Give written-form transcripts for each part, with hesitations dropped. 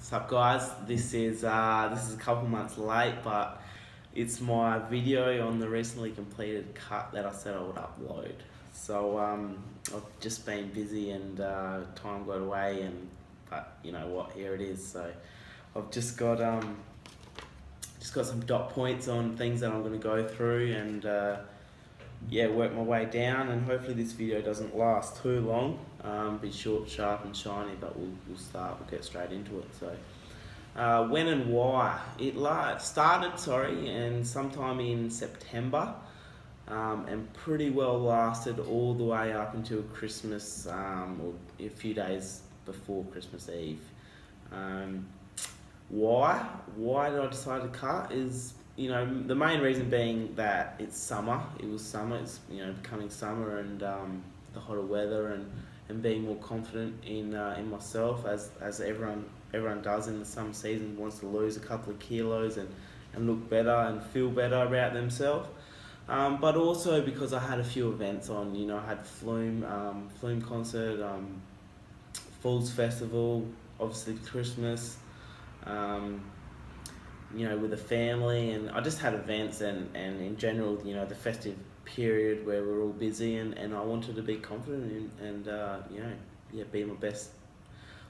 What's up, guys? This is a couple months late, but it's my video on the recently completed cut that I said I would upload. So I've just been busy and time got away, but you know what? Here it is. So I've just got some dot points on things that I'm going to go through and work my way down, and hopefully this video doesn't last too long. Be short, sharp and shiny, but we'll get straight into it. So when and why? It started and sometime in September, and pretty well lasted all the way up until Christmas, or a few days before Christmas Eve. Why did I decide to cut is, the main reason being that it's summer. It was summer. It's becoming summer, and the hotter weather, and being more confident in myself, as everyone does in the summer season, wants to lose a couple of kilos and look better and feel better about themselves. But also because I had a few events on. I had Flume concert, Falls Festival, obviously Christmas. With the family, and I just had events and in general, the festive period where we're all busy, and I wanted to be confident and be my best,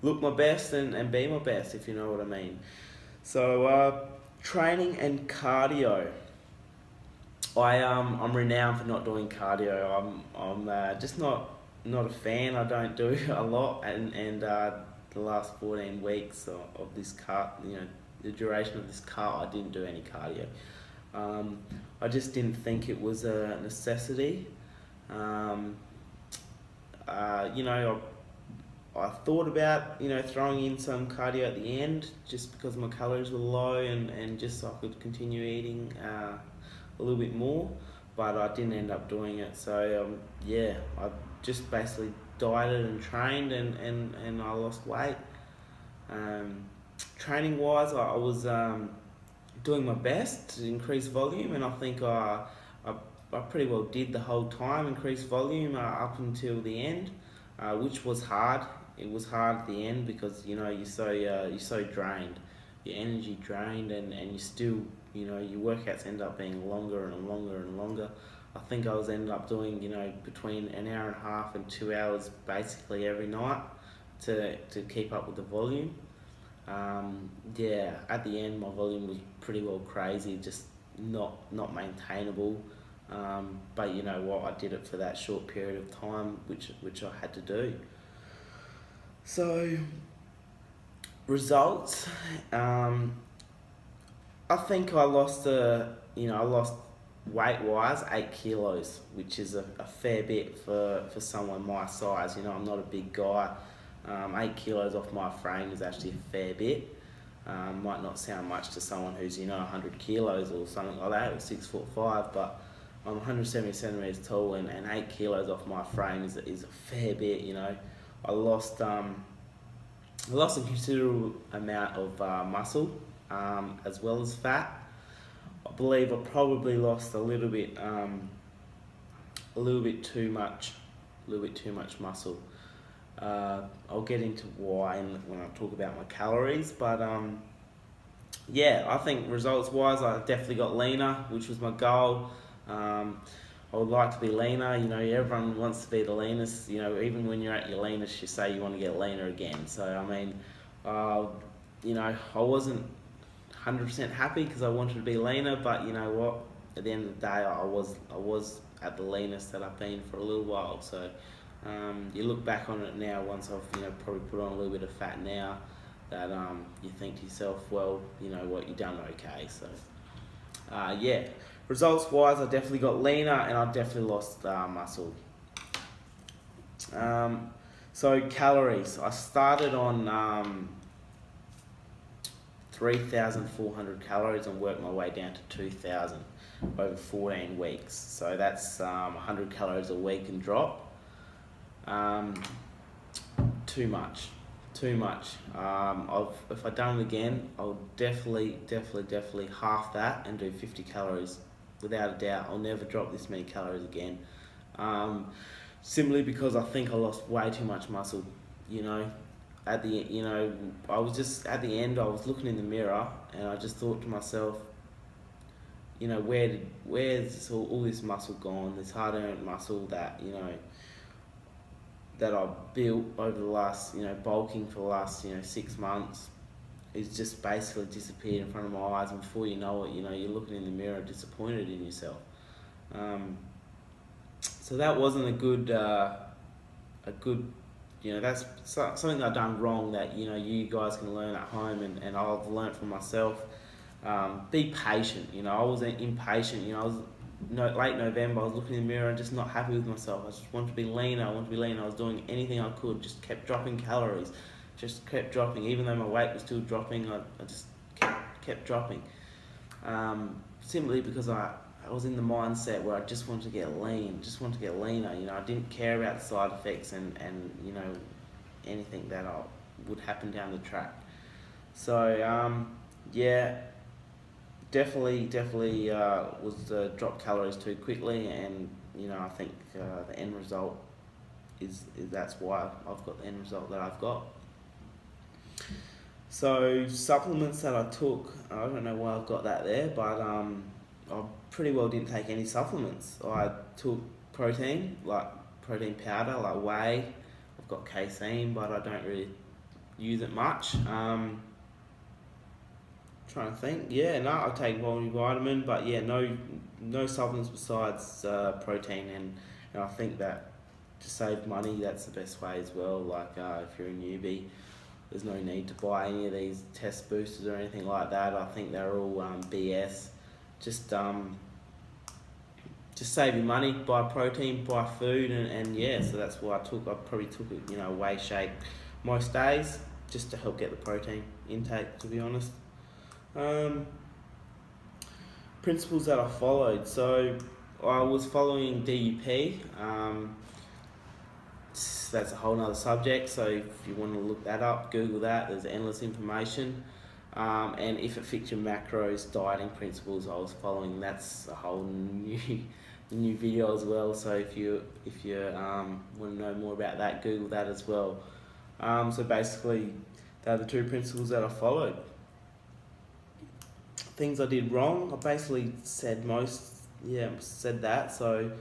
look my best and be my best, if you know what I mean. So training and cardio. I'm renowned for not doing cardio. I'm just not a fan. I don't do a lot, and the last 14 weeks of this cut, the duration of this cut, I didn't do any cardio. I just didn't think it was a necessity. I thought about throwing in some cardio at the end, just because my calories were low, and just so I could continue eating a little bit more, but I didn't end up doing it. So I just basically dieted and trained, and I lost weight. Training wise, I was doing my best to increase volume, and I think I pretty well did the whole time, increase volume up until the end, which was hard. It was hard at the end because you're so drained, your energy drained, and you still your workouts end up being longer and longer and longer. I think I was ended up doing between an hour and a half and 2 hours basically every night to keep up with the volume. At the end my volume was pretty well crazy, just not maintainable. But you know what, I did it for that short period of time, which I had to do. So results, I think I lost weight wise 8 kilos, which is a fair bit for someone my size. I'm not a big guy. 8 kilos off my frame is actually a fair bit. Might not sound much to someone who's 100 kilos or something like that, or 6'5", but I'm 170 centimeters tall, and 8 kilos off my frame is a fair bit. I lost a considerable amount of muscle, as well as fat. I believe I probably lost a little bit too much muscle. I'll get into why when I talk about my calories, but I think results wise, I definitely got leaner, which was my goal. I would like to be leaner. Everyone wants to be the leanest. Even when you're at your leanest, you say you want to get leaner again. So I wasn't 100% happy because I wanted to be leaner, but you know what? At the end of the day, I was at the leanest that I've been for a little while. So you look back on it now, once I've probably put on a little bit of fat now, that you think to yourself, well, you know what, you've done okay. So results wise, I definitely got leaner, and I definitely lost muscle. So calories, I started on 3,400 calories and worked my way down to 2,000 over 14 weeks. So that's 100 calories a week and drop. Too much. If I'd done it again, I would definitely half that and do 50 calories. Without a doubt, I'll never drop this many calories again. Simply because I think I lost way too much muscle. at the I was just at the end. I was looking in the mirror and I just thought to myself, where's all this muscle gone? This hard earned muscle that that I built over the last bulking for the last 6 months. It's just basically disappeared in front of my eyes, and before you know it, you're looking in the mirror disappointed in yourself. So that wasn't a good, that's something I've done wrong that, you guys can learn at home, and I've learnt from myself. Be patient, I was impatient, I was late November, I was looking in the mirror and just not happy with myself. I just wanted to be leaner, I was doing anything I could, just kept dropping calories, just kept dropping, even though my weight was still dropping, I just kept dropping. Simply because I was in the mindset where I just wanted to get lean, leaner, I didn't care about the side effects and anything that would happen down the track. So, yeah, definitely was drop calories too quickly, and I think the end result is that's why I've got the end result that I've got. So supplements that I took, I don't know why I've got that there, but I pretty well didn't take any supplements. I took protein, like protein powder, like whey. I've got casein, but I don't really use it much. Trying to think. Yeah, no, I take multivitamin, but yeah, no supplements besides protein, and I think that to save money, that's the best way as well. Like if you're a newbie, there's no need to buy any of these test boosters or anything like that. I think they're all BS. Just save your money, buy protein, buy food, and yeah, so that's what I took. I probably took it, whey shake most days, just to help get the protein intake, to be honest. Principles that I followed. So I was following DUP. That's a whole nother subject. So if you want to look that up, Google that. There's endless information. And if it fits your macros, dieting principles, I was following. That's a whole new video as well. So if you want to know more about that, Google that as well. So basically, they're the two principles that I followed. Things I did wrong, I basically said that. So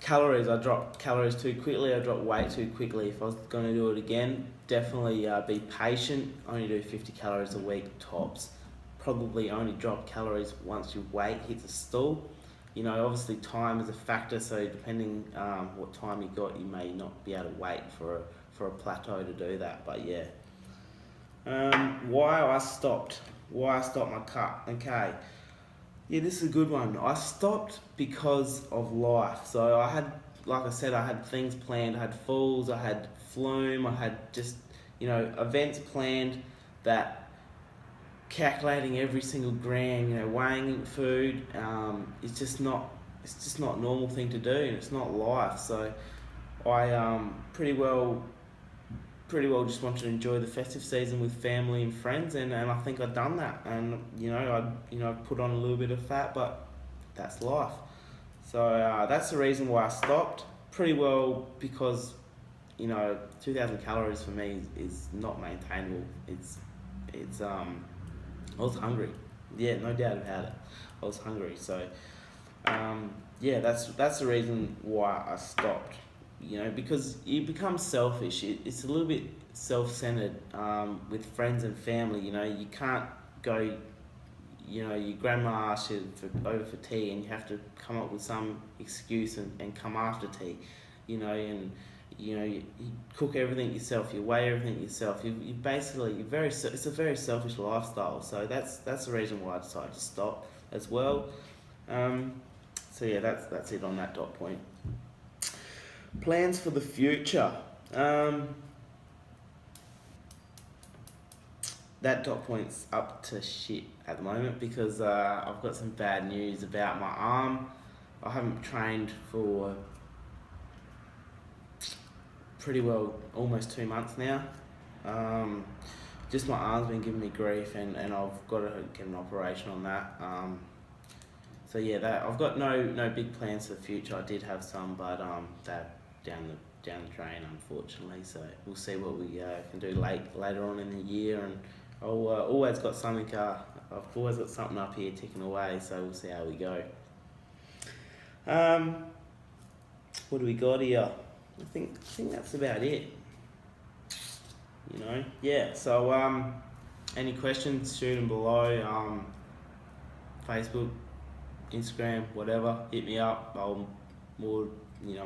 calories, I dropped calories too quickly, I dropped weight too quickly. If I was going to do it again, definitely be patient. Only do 50 calories a week tops. Probably only drop calories once your weight hits a stall. Obviously time is a factor, so depending what time you got, you may not be able to wait for a plateau to do that. But yeah. Why I stopped my cut. Okay. Yeah, this is a good one. I stopped because of life. So I had, like I said, I had things planned. I had falls, I had flume, I had just, events planned that calculating every single gram, weighing food, it's just not a normal thing to do, and it's not life. So I pretty well just wanted to enjoy the festive season with family and friends, and I think I've done that. And I put on a little bit of fat, but that's life. So that's the reason why I stopped. Pretty well because 2,000 calories for me is not maintainable. It's I was hungry. Yeah, no doubt about it. I was hungry. So yeah, that's the reason why I stopped. Because you become selfish. It's a little bit self-centered with friends and family. You can't go, your grandma asks you over for tea, and you have to come up with some excuse and come after tea, and you cook everything yourself, you weigh everything yourself. It's a very selfish lifestyle. So that's the reason why I decided to stop as well. So yeah, that's it on that dot point. Plans for the future. That dot point's up to shit at the moment because I've got some bad news about my arm. I haven't trained for pretty well almost 2 months now. Just my arm's been giving me grief, and I've got to get an operation on that. So yeah, I've got no big plans for the future. I did have some, but they're down the drain, unfortunately. So we'll see what we can do later on in the year, and I've always got something. I've always got something up here ticking away. So we'll see how we go. What do we got here? I think that's about it. You know, yeah. So any questions? Shoot them below. Facebook, Instagram, whatever. Hit me up. I'm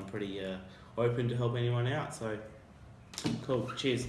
pretty open to help anyone out. So cool. Cheers.